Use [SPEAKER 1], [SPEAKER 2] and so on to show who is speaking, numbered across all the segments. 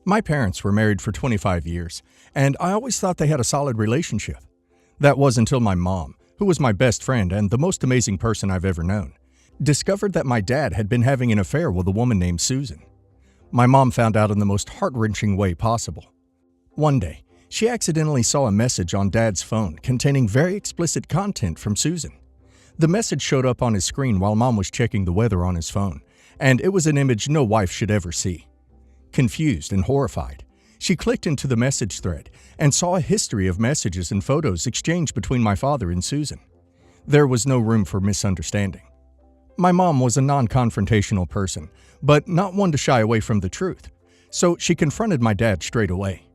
[SPEAKER 1] My parents were married for 25 years, and I always thought they had a solid relationship. That was until my mom, who was my best friend and the most amazing person I've ever known, discovered that my dad had been having an affair with a woman named Susan. My mom found out in the most heart-wrenching way possible. One day, she accidentally saw a message on Dad's phone containing very explicit content from Susan. The message showed up on his screen while Mom was checking the weather on his phone, and it was an image no wife should ever see. Confused and horrified, she clicked into the message thread and saw a history of messages and photos exchanged between my father and Susan. There was no room for misunderstanding. My mom was a non-confrontational person, but not one to shy away from the truth, so she confronted my dad straight away.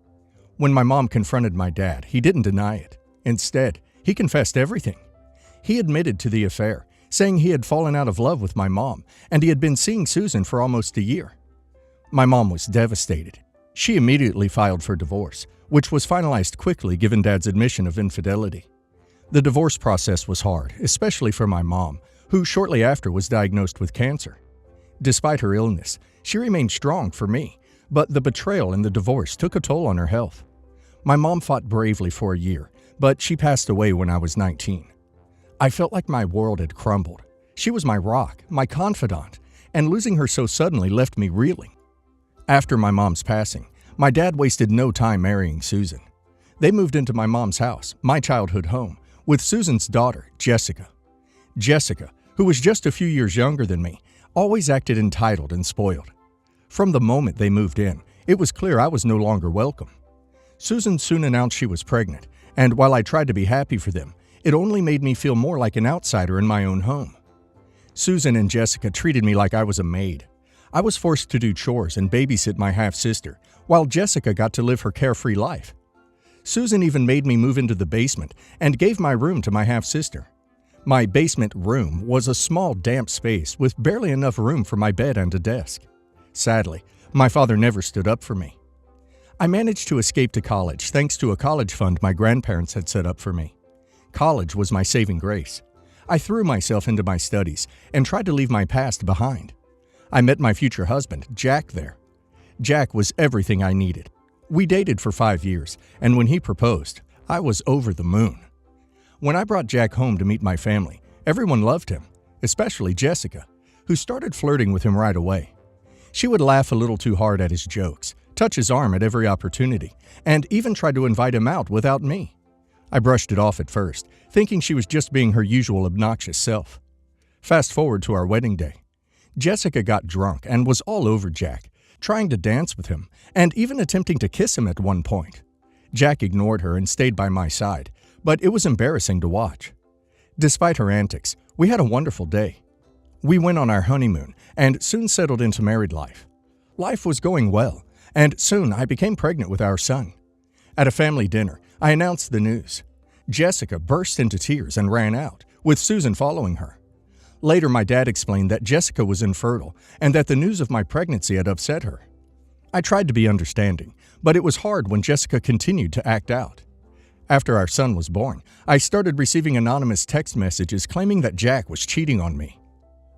[SPEAKER 1] When my mom confronted my dad, he didn't deny it. Instead, he confessed everything. He admitted to the affair, saying he had fallen out of love with my mom and he had been seeing Susan for almost a year. My mom was devastated. She immediately filed for divorce, which was finalized quickly given Dad's admission of infidelity. The divorce process was hard, especially for my mom, who shortly after was diagnosed with cancer. Despite her illness, she remained strong for me, but the betrayal and the divorce took a toll on her health. My mom fought bravely for a year, but she passed away when I was 19. I felt like my world had crumbled. She was my rock, my confidant, and losing her so suddenly left me reeling. After my mom's passing, my dad wasted no time marrying Susan. They moved into my mom's house, my childhood home, with Susan's daughter, Jessica. Jessica, who was just a few years younger than me, always acted entitled and spoiled. From the moment they moved in, it was clear I was no longer welcome. Susan soon announced she was pregnant, and while I tried to be happy for them, it only made me feel more like an outsider in my own home. Susan and Jessica treated me like I was a maid. I was forced to do chores and babysit my half-sister, while Jessica got to live her carefree life. Susan even made me move into the basement and gave my room to my half-sister. My basement room was a small, damp space with barely enough room for my bed and a desk. Sadly, my father never stood up for me. I managed to escape to college thanks to a college fund my grandparents had set up for me. College was my saving grace. I threw myself into my studies and tried to leave my past behind. I met my future husband, Jack, there. Jack was everything I needed. We dated for 5 years, and when he proposed, I was over the moon. When I brought Jack home to meet my family, everyone loved him, especially Jessica, who started flirting with him right away. She would laugh a little too hard at his jokes, touch his arm at every opportunity, and even try to invite him out without me. I brushed it off at first, thinking she was just being her usual obnoxious self. Fast forward to our wedding day. Jessica got drunk and was all over Jack, trying to dance with him, and even attempting to kiss him at one point. Jack ignored her and stayed by my side, but it was embarrassing to watch. Despite her antics, we had a wonderful day. We went on our honeymoon and soon settled into married life. Life was going well, and soon I became pregnant with our son. At a family dinner, I announced the news. Jessica burst into tears and ran out, with Susan following her. Later, my dad explained that Jessica was infertile and that the news of my pregnancy had upset her. I tried to be understanding, but it was hard when Jessica continued to act out. After our son was born, I started receiving anonymous text messages claiming that Jack was cheating on me.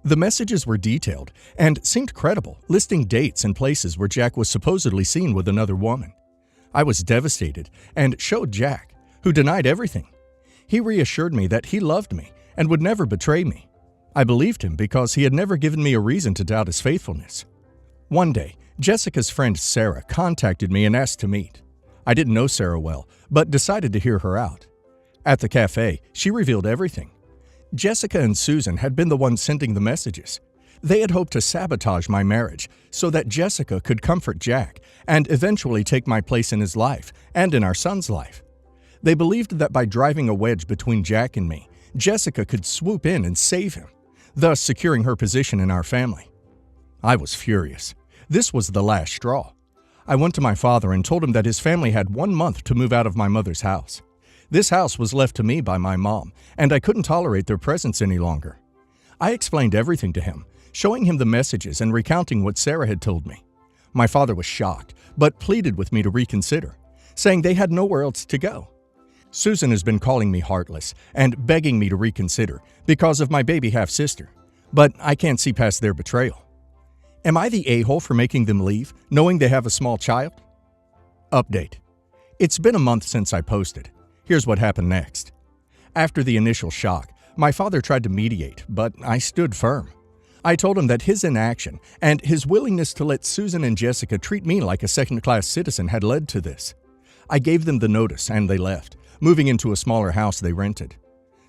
[SPEAKER 1] The messages were detailed and seemed credible, listing dates and places where Jack was supposedly seen with another woman. I was devastated and showed Jack, who denied everything. He reassured me that he loved me and would never betray me. I believed him because he had never given me a reason to doubt his faithfulness. One day, Jessica's friend Sarah contacted me and asked to meet. I didn't know Sarah well, but decided to hear her out. At the cafe, she revealed everything. Jessica and Susan had been the ones sending the messages. They had hoped to sabotage my marriage so that Jessica could comfort Jack and eventually take my place in his life and in our son's life. They believed that by driving a wedge between Jack and me, Jessica could swoop in and save him, thus securing her position in our family. I was furious. This was the last straw. I went to my father and told him that his family had 1 month to move out of my mother's house. This house was left to me by my mom, and I couldn't tolerate their presence any longer. I explained everything to him, showing him the messages and recounting what Sarah had told me. My father was shocked, but pleaded with me to reconsider, saying they had nowhere else to go. Susan has been calling me heartless and begging me to reconsider because of my baby half-sister, but I can't see past their betrayal. Am I the a-hole for making them leave, knowing they have a small child? Update. It's been a month since I posted. Here's what happened next. After the initial shock, my father tried to mediate, but I stood firm. I told him that his inaction and his willingness to let Susan and Jessica treat me like a second-class citizen had led to this. I gave them the notice and they left, moving into a smaller house they rented.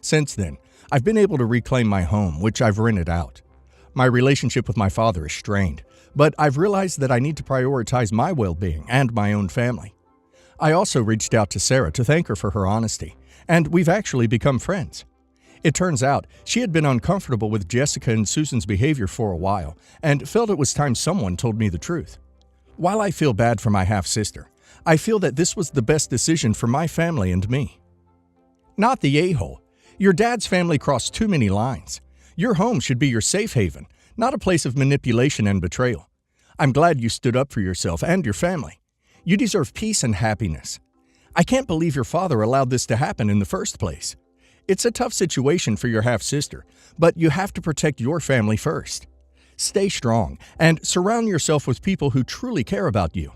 [SPEAKER 1] Since then, I've been able to reclaim my home, which I've rented out. My relationship with my father is strained, but I've realized that I need to prioritize my well-being and my own family. I also reached out to Sarah to thank her for her honesty, and we've actually become friends. It turns out she had been uncomfortable with Jessica and Susan's behavior for a while and felt it was time someone told me the truth. While I feel bad for my half-sister, I feel that this was the best decision for my family and me. Not the a-hole. Your dad's family crossed too many lines. Your home should be your safe haven, not a place of manipulation and betrayal. I'm glad you stood up for yourself and your family. You deserve peace and happiness. I can't believe your father allowed this to happen in the first place. It's a tough situation for your half-sister, but you have to protect your family first. Stay strong and surround yourself with people who truly care about you.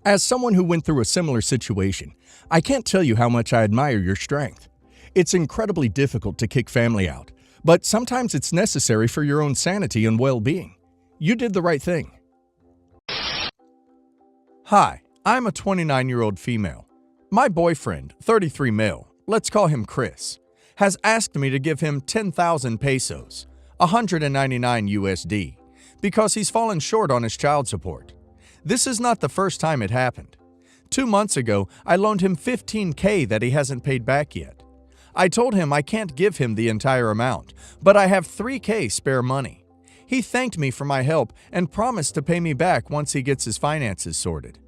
[SPEAKER 1] As someone who went through a similar situation, I can't tell you how much I admire your strength. It's incredibly difficult to kick family out, but sometimes it's necessary for your own sanity and well-being. You did the right thing. Hi, I'm a 29-year-old female. My boyfriend, 33 male, let's call him Chris, has asked me to give him 10,000 pesos, 199 USD, because he's fallen short on his child support. This is not the first time it happened. 2 months ago, I loaned him 15K that he hasn't paid back yet. I told him I can't give him the entire amount, but I have 3K spare money. He thanked me for my help and promised to pay me back once he gets his finances sorted.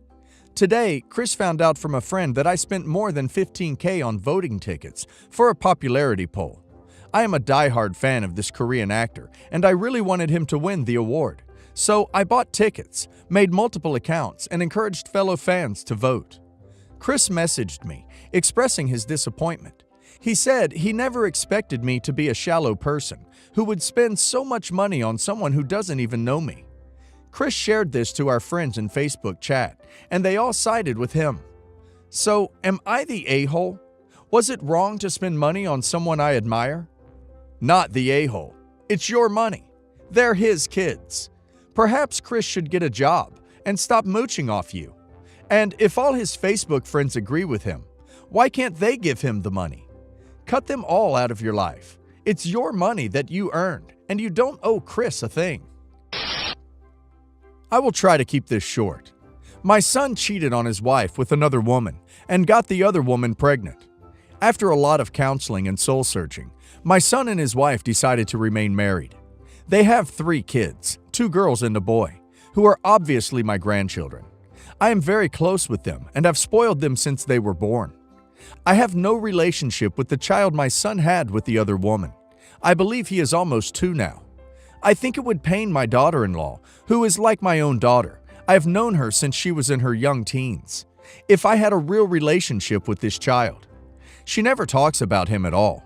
[SPEAKER 1] Today, Chris found out from a friend that I spent more than 15K on voting tickets for a popularity poll. I am a diehard fan of this Korean actor, and I really wanted him to win the award. So I bought tickets, made multiple accounts, and encouraged fellow fans to vote. Chris messaged me, expressing his disappointment. He said he never expected me to be a shallow person who would spend so much money on someone who doesn't even know me. Chris shared this to our friends in Facebook chat, and they all sided with him. So, am I the a-hole? Was it wrong to spend money on someone I admire? Not the a-hole. It's your money. They're his kids. Perhaps Chris should get a job and stop mooching off you. And if all his Facebook friends agree with him, why can't they give him the money? Cut them all out of your life. It's your money that you earned, and you don't owe Chris a thing. I will try to keep this short. My son cheated on his wife with another woman and got the other woman pregnant. After a lot of counseling and soul-searching, my son and his wife decided to remain married. They have 3 kids, 2 girls and a boy, who are obviously my grandchildren. I am very close with them and have spoiled them since they were born. I have no relationship with the child my son had with the other woman. I believe he is almost 2 now. I think it would pain my daughter-in-law, who is like my own daughter. I have known her since she was in her young teens. If I had a real relationship with this child. She never talks about him at all.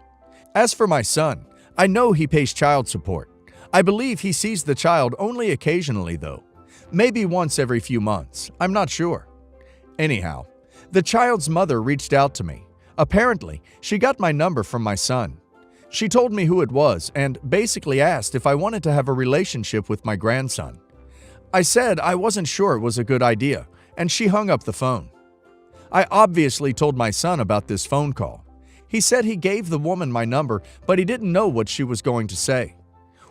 [SPEAKER 1] As for my son, I know he pays child support. I believe he sees the child only occasionally though. Maybe once every few months, I'm not sure. Anyhow, the child's mother reached out to me. Apparently, she got my number from my son. She told me who it was and basically asked if I wanted to have a relationship with my grandson. I said I wasn't sure it was a good idea, and she hung up the phone. I obviously told my son about this phone call. He said he gave the woman my number, but he didn't know what she was going to say.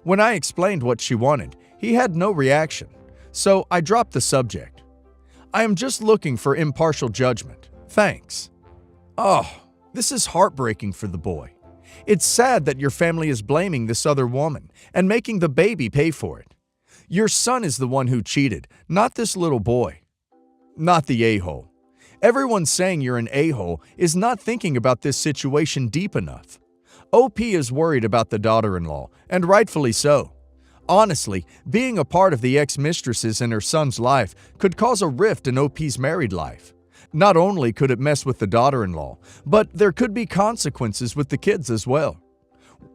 [SPEAKER 1] When I explained what she wanted, he had no reaction, so I dropped the subject. I am just looking for impartial judgment. Thanks. Oh, this is heartbreaking for the boy. It's sad that your family is blaming this other woman and making the baby pay for it. Your son is the one who cheated, not this little boy. Not the a-hole. Everyone saying you're an a-hole is not thinking about this situation deep enough. OP is worried about the daughter-in-law, and rightfully so. Honestly, being a part of the ex-mistresses in her son's life could cause a rift in OP's married life. Not only could it mess with the daughter-in-law, but there could be consequences with the kids as well.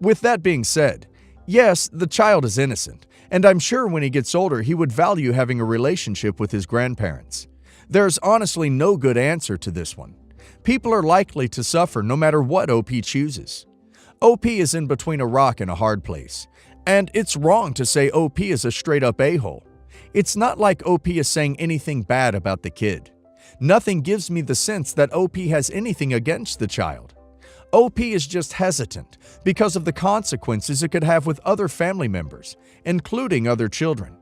[SPEAKER 1] With that being said, yes, the child is innocent, And I'm sure when he gets older, he would value having a relationship with his grandparents. There's honestly no good answer to this one. People are likely to suffer no matter what OP chooses. OP is in between a rock and a hard place. And it's wrong to say OP is a straight-up a-hole. It's not like OP is saying anything bad about the kid. Nothing gives me the sense that OP has anything against the child. OP is just hesitant because of the consequences it could have with other family members, including other children.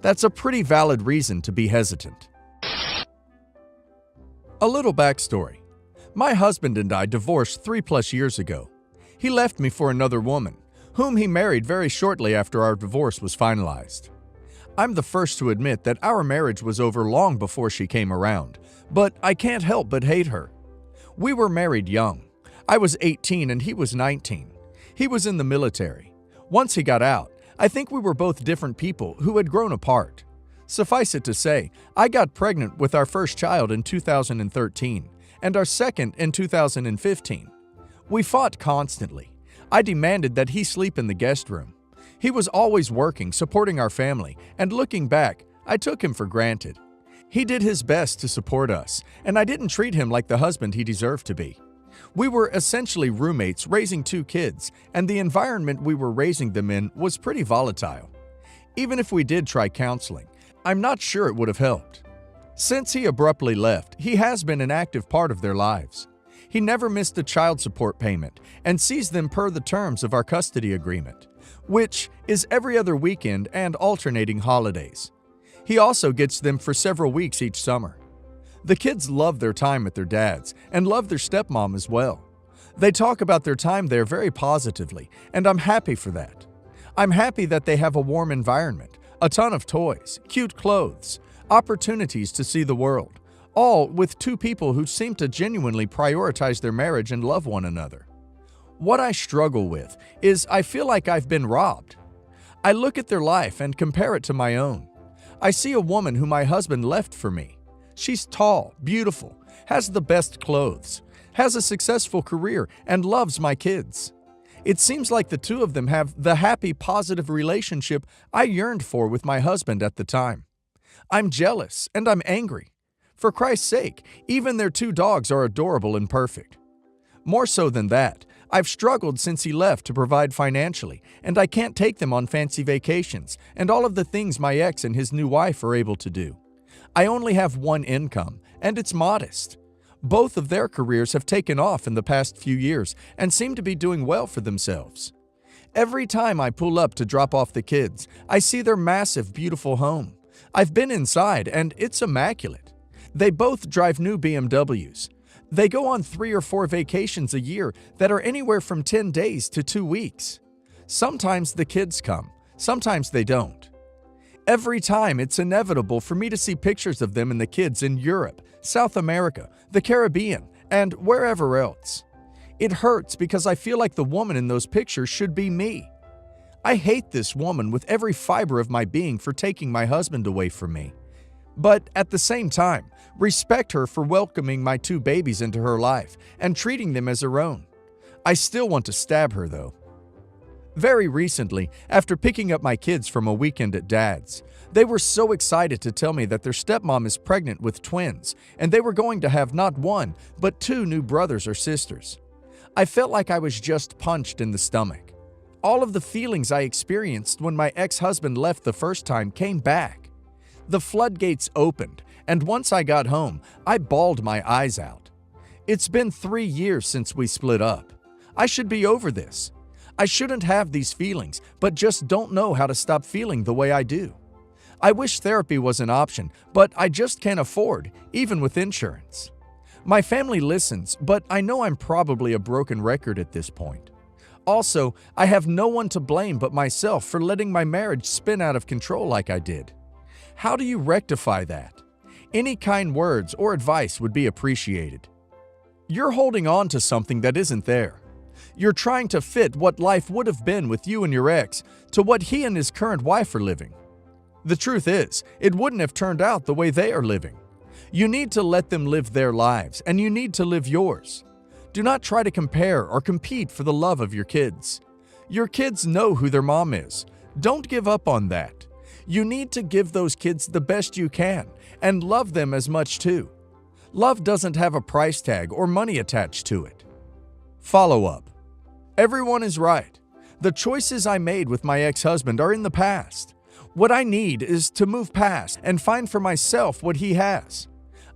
[SPEAKER 1] That's a pretty valid reason to be hesitant. A little backstory. My husband and I divorced 3+ years ago. He left me for another woman, whom he married very shortly after our divorce was finalized. I'm the first to admit that our marriage was over long before she came around, but I can't help but hate her. We were married young. I was 18 and he was 19. He was in the military. Once he got out, I think we were both different people who had grown apart. Suffice it to say, I got pregnant with our first child in 2013 and our second in 2015. We fought constantly. I demanded that he sleep in the guest room. He was always working, supporting our family, and looking back, I took him for granted. He did his best to support us, and I didn't treat him like the husband he deserved to be. We were essentially roommates raising 2 kids, and the environment we were raising them in was pretty volatile. Even if we did try counseling, I'm not sure it would have helped. Since he abruptly left, he has been an active part of their lives. He never missed a child support payment and sees them per the terms of our custody agreement, which is every other weekend and alternating holidays. He also gets them for several weeks each summer. The kids love their time at their dad's and love their stepmom as well. They talk about their time there very positively, and I'm happy for that. I'm happy that they have a warm environment, a ton of toys, cute clothes, opportunities to see the world, all with 2 people who seem to genuinely prioritize their marriage and love one another. What I struggle with is I feel like I've been robbed. I look at their life and compare it to my own. I see a woman who my husband left for me. She's tall, beautiful, has the best clothes, has a successful career, and loves my kids. It seems like the 2 of them have the happy, positive relationship I yearned for with my husband at the time. I'm jealous and I'm angry. For Christ's sake, even their 2 dogs are adorable and perfect. More so than that, I've struggled since he left to provide financially, and I can't take them on fancy vacations and all of the things my ex and his new wife are able to do. I only have one income, and it's modest. Both of their careers have taken off in the past few years and seem to be doing well for themselves. Every time I pull up to drop off the kids, I see their massive, beautiful home. I've been inside, and it's immaculate. They both drive new BMWs. They go on 3 or 4 vacations a year that are anywhere from 10 days to 2 weeks. Sometimes the kids come, sometimes they don't. Every time it's inevitable for me to see pictures of them and the kids in Europe, South America, the Caribbean, and wherever else. It hurts because I feel like the woman in those pictures should be me. I hate this woman with every fiber of my being for taking my husband away from me. But at the same time, respect her for welcoming my 2 babies into her life and treating them as her own. I still want to stab her though. Very recently, after picking up my kids from a weekend at Dad's, they were so excited to tell me that their stepmom is pregnant with twins and they were going to have not 1, but 2 new brothers or sisters. I felt like I was just punched in the stomach. All of the feelings I experienced when my ex-husband left the first time came back. The floodgates opened, and once I got home, I bawled my eyes out. It's been 3 years since we split up. I should be over this. I shouldn't have these feelings, but just don't know how to stop feeling the way I do. I wish therapy was an option, but I just can't afford, even with insurance. My family listens, but I know I'm probably a broken record at this point. Also, I have no one to blame but myself for letting my marriage spin out of control like I did. How do you rectify that? Any kind words or advice would be appreciated. You're holding on to something that isn't there. You're trying to fit what life would have been with you and your ex to what he and his current wife are living. The truth is, it wouldn't have turned out the way they are living. You need to let them live their lives, and you need to live yours. Do not try to compare or compete for the love of your kids. Your kids know who their mom is. Don't give up on that. You need to give those kids the best you can and love them as much too. Love doesn't have a price tag or money attached to it. Follow up. Everyone is right. The choices I made with my ex-husband are in the past. What I need is to move past and find for myself what he has.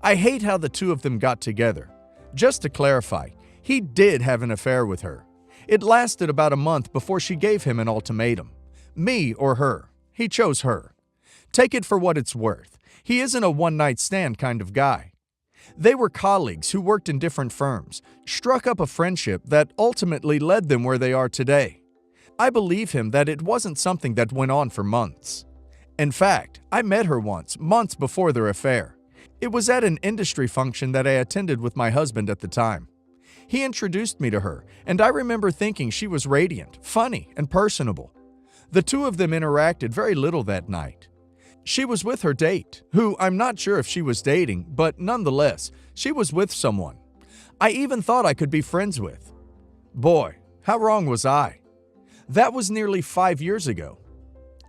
[SPEAKER 1] I hate how the two of them got together. Just to clarify, he did have an affair with her. It lasted about a month before she gave him an ultimatum. Me or her. He chose her. Take it for what it's worth. He isn't a one-night stand kind of guy. They were colleagues who worked in different firms, struck up a friendship that ultimately led them where they are today. I believe him that it wasn't something that went on for months. In fact, I met her once, months before their affair. It was at an industry function that I attended with my husband at the time. He introduced me to her, and I remember thinking she was radiant, funny, and personable. The two of them interacted very little that night. She was with her date, who I'm not sure if she was dating, but nonetheless, she was with someone I even thought I could be friends with. Boy, how wrong was I? That was nearly 5 years ago.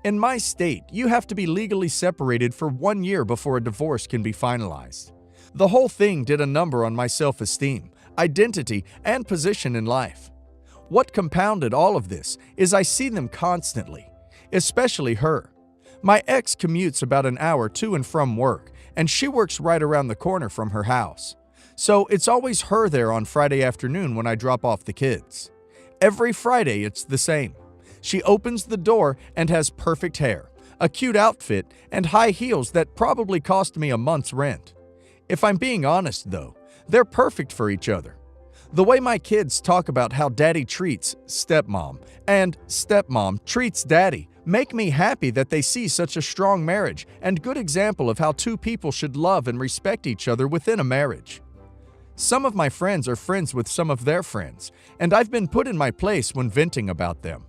[SPEAKER 1] In my state, you have to be legally separated for 1 year before a divorce can be finalized. The whole thing did a number on my self-esteem, identity, and position in life. What compounded all of this is I see them constantly, especially her. My ex commutes about an hour to and from work, and she works right around the corner from her house. So it's always her there on Friday afternoon when I drop off the kids. Every Friday it's the same. She opens the door and has perfect hair, a cute outfit, and high heels that probably cost me a month's rent. If I'm being honest though, they're perfect for each other. The way my kids talk about how daddy treats stepmom and stepmom treats daddy make me happy that they see such a strong marriage and good example of how two people should love and respect each other within a marriage. Some of my friends are friends with some of their friends, and I've been put in my place when venting about them.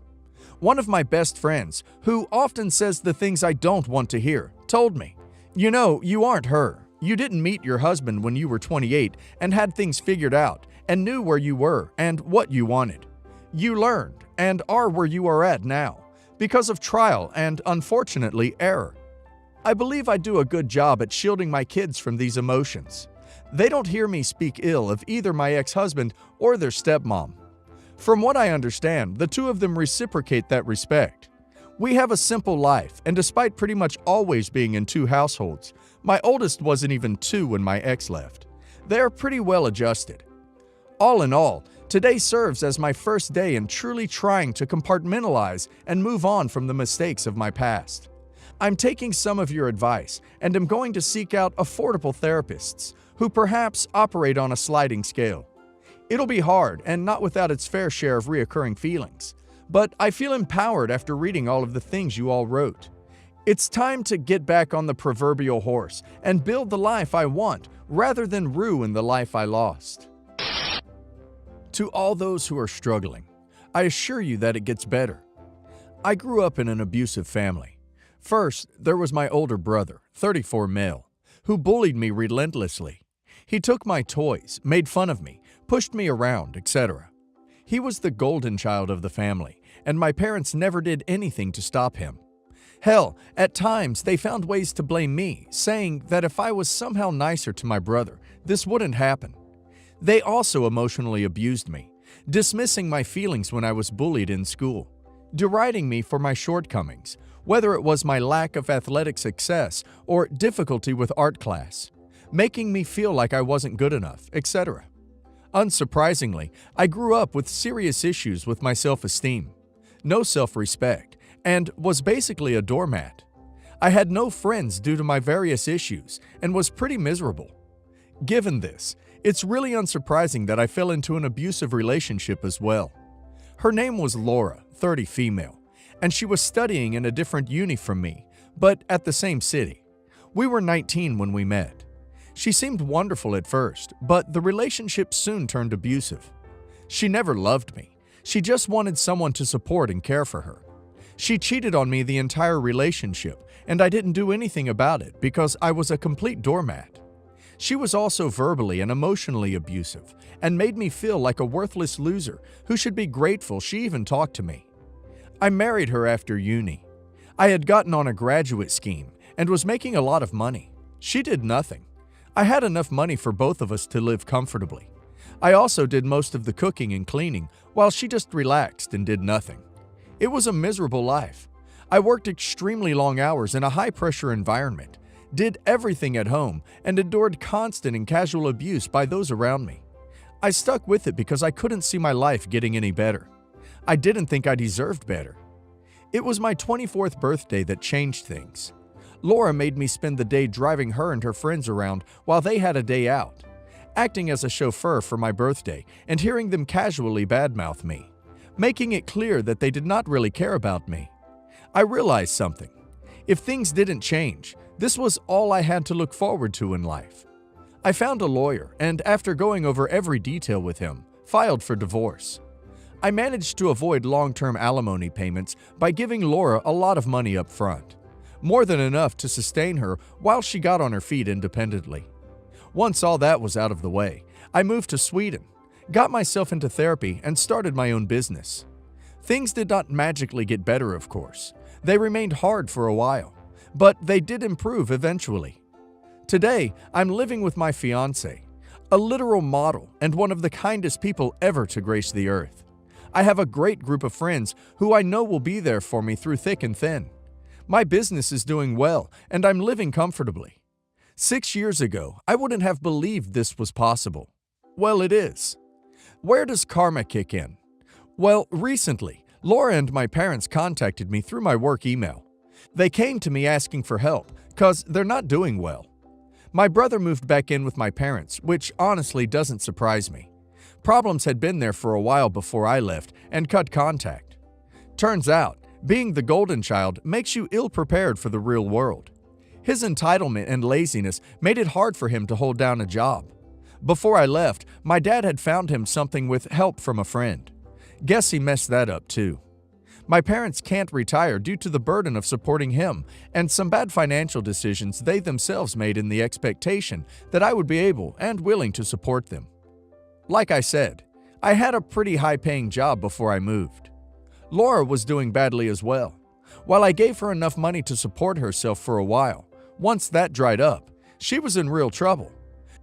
[SPEAKER 1] One of my best friends, who often says the things I don't want to hear, told me, "You know, you aren't her. You didn't meet your husband when you were 28 and had things figured out and knew where you were and what you wanted. You learned and are where you are at now because of trial and, unfortunately, error." I believe I do a good job at shielding my kids from these emotions. They don't hear me speak ill of either my ex-husband or their stepmom. From what I understand, the two of them reciprocate that respect. We have a simple life, and despite pretty much always being in two households, my oldest wasn't even 2 when my ex left. They are pretty well adjusted. All in all, today serves as my first day in truly trying to compartmentalize and move on from the mistakes of my past. I'm taking some of your advice and am going to seek out affordable therapists who perhaps operate on a sliding scale. It'll be hard and not without its fair share of reoccurring feelings, but I feel empowered after reading all of the things you all wrote. It's time to get back on the proverbial horse and build the life I want rather than ruin the life I lost. To all those who are struggling, I assure you that it gets better. I grew up in an abusive family. First, there was my older brother, 34 male, who bullied me relentlessly. He took my toys, made fun of me, pushed me around, etc. He was the golden child of the family, and my parents never did anything to stop him. Hell, at times they found ways to blame me, saying that if I was somehow nicer to my brother, this wouldn't happen. They also emotionally abused me, dismissing my feelings when I was bullied in school, deriding me for my shortcomings, whether it was my lack of athletic success or difficulty with art class, making me feel like I wasn't good enough, etc. Unsurprisingly, I grew up with serious issues with my self-esteem, no self-respect, and was basically a doormat. I had no friends due to my various issues and was pretty miserable. Given this, it's really unsurprising that I fell into an abusive relationship as well. Her name was Laura, 30 female, and she was studying in a different uni from me, but at the same city. We were 19 when we met. She seemed wonderful at first, but the relationship soon turned abusive. She never loved me. She just wanted someone to support and care for her. She cheated on me the entire relationship, and I didn't do anything about it because I was a complete doormat. She was also verbally and emotionally abusive and made me feel like a worthless loser who should be grateful she even talked to me. I married her after uni. I had gotten on a graduate scheme and was making a lot of money. She did nothing. I had enough money for both of us to live comfortably. I also did most of the cooking and cleaning while she just relaxed and did nothing. It was a miserable life. I worked extremely long hours in a high-pressure environment, did everything at home, and endured constant and casual abuse by those around me. I stuck with it because I couldn't see my life getting any better. I didn't think I deserved better. It was my 24th birthday that changed things. Laura made me spend the day driving her and her friends around while they had a day out, acting as a chauffeur for my birthday and hearing them casually badmouth me, making it clear that they did not really care about me. I realized something. If things didn't change, this was all I had to look forward to in life. I found a lawyer and, after going over every detail with him, filed for divorce. I managed to avoid long-term alimony payments by giving Laura a lot of money up front, more than enough to sustain her while she got on her feet independently. Once all that was out of the way, I moved to Sweden, got myself into therapy, and started my own business. Things did not magically get better, of course. They remained hard for a while, but they did improve eventually. Today, I'm living with my fiancé, a literal model and one of the kindest people ever to grace the earth. I have a great group of friends who I know will be there for me through thick and thin. My business is doing well, and I'm living comfortably. 6 years ago, I wouldn't have believed this was possible. Well, it is. Where does karma kick in? Well, recently, Laura and my parents contacted me through my work email. They came to me asking for help, cause they're not doing well. My brother moved back in with my parents, which honestly doesn't surprise me. Problems had been there for a while before I left and cut contact. Turns out, being the golden child makes you ill-prepared for the real world. His entitlement and laziness made it hard for him to hold down a job. Before I left, my dad had found him something with help from a friend. Guess he messed that up too. My parents can't retire due to the burden of supporting him and some bad financial decisions they themselves made in the expectation that I would be able and willing to support them. Like I said, I had a pretty high-paying job before I moved. Laura was doing badly as well. While I gave her enough money to support herself for a while, once that dried up, she was in real trouble.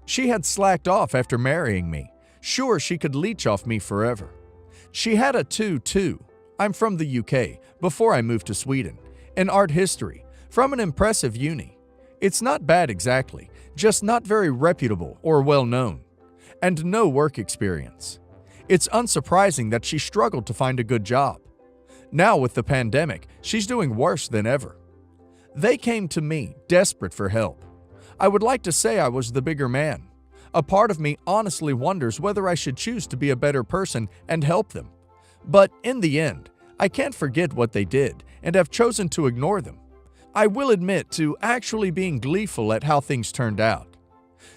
[SPEAKER 1] She had slacked off after marrying me, sure she could leech off me forever. She had a 2-2. I'm from the UK, before I moved to Sweden, in art history, from an impressive uni. It's not bad exactly, just not very reputable or well-known, and no work experience. It's unsurprising that she struggled to find a good job. Now with the pandemic, she's doing worse than ever. They came to me, desperate for help. I would like to say I was the bigger man. A part of me honestly wonders whether I should choose to be a better person and help them. But in the end, I can't forget what they did and have chosen to ignore them. I will admit to actually being gleeful at how things turned out.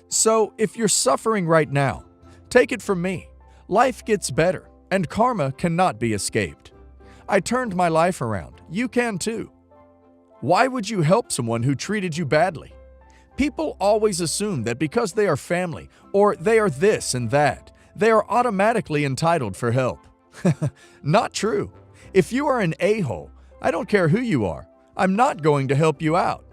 [SPEAKER 1] So if you're suffering right now, take it from me. Life gets better, and karma cannot be escaped. I turned my life around. You can too. Why would you help someone who treated you badly? People always assume that because they are family or they are this and that, they are automatically entitled for help. Not true. If you are an a-hole, I don't care who you are, I'm not going to help you out.